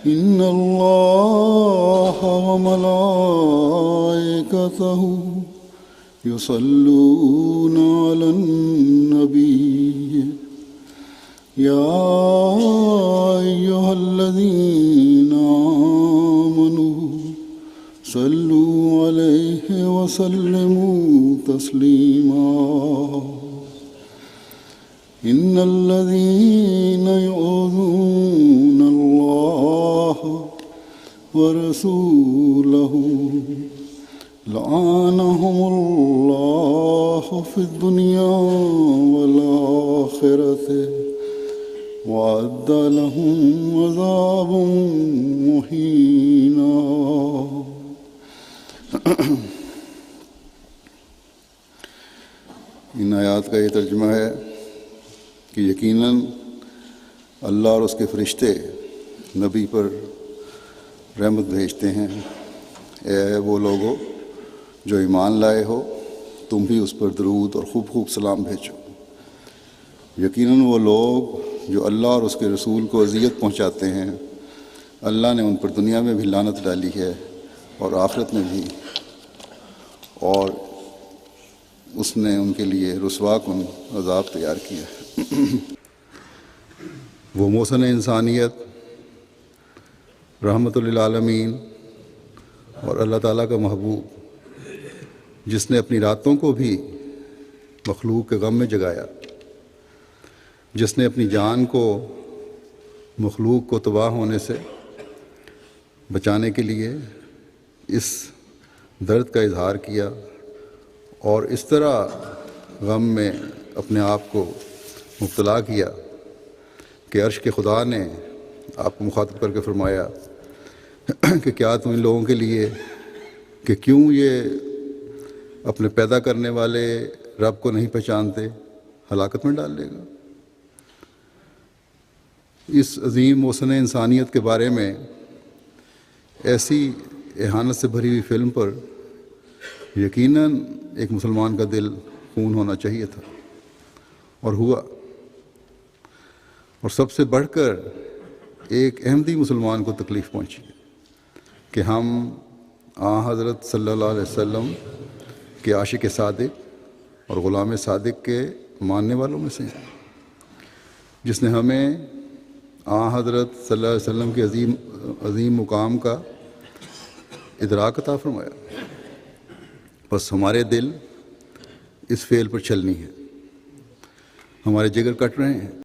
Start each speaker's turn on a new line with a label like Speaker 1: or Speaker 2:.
Speaker 1: إن الله وملائكته يصلون على النبي يا أيها الذين آمنوا صلوا عليه وسلموا تسليما إن الذين يؤذون الله ورسوله لعنهم الله في الدنيا والآخرة وأعد لهم عذابا مهينا۔ ان آیات کا یہ ترجمہ ہے کہ یقیناً اللہ اور اس کے فرشتے نبی پر رحمت بھیجتے ہیں۔ اے وہ لوگوں جو ایمان لائے ہو، تم بھی اس پر درود اور خوب خوب سلام بھیجو۔ یقیناً وہ لوگ جو اللہ اور اس کے رسول کو اذیت پہنچاتے ہیں، اللہ نے ان پر دنیا میں بھی لعنت ڈالی ہے اور آخرت میں بھی، اور اس نے ان کے لیے رسوا کن عذاب تیار کیا ہے۔ وہ محسن انسانیت، رحمت للعالمین اور اللہ تعالیٰ کا محبوب، جس نے اپنی راتوں کو بھی مخلوق کے غم میں جگایا، جس نے اپنی جان کو مخلوق کو تباہ ہونے سے بچانے کے لیے اس درد کا اظہار کیا اور اس طرح غم میں اپنے آپ کو مبتلا کیا کہ عرش کے خدا نے آپ کو مخاطب کر کے فرمایا کہ کیا تم ان لوگوں کے لیے کہ کیوں یہ اپنے پیدا کرنے والے رب کو نہیں پہچانتے ہلاکت میں ڈال لے گا۔ اس عظیم محسن انسانیت کے بارے میں ایسی اہانت سے بھری ہوئی فلم پر یقیناً ایک مسلمان کا دل خون ہونا چاہیے تھا، اور ہوا۔ اور سب سے بڑھ کر ایک احمدی مسلمان کو تکلیف پہنچی کہ ہم حضرت صلی اللہ علیہ وسلم کے عاشق صادق اور غلام صادق کے ماننے والوں میں سے ہیں، جس نے ہمیں حضرت صلی اللہ علیہ وسلم کے عظیم مقام کا ادراک عطا فرمایا۔ بس ہمارے دل اس فعل پر چلنی ہے، ہمارے جگر کٹ رہے ہیں۔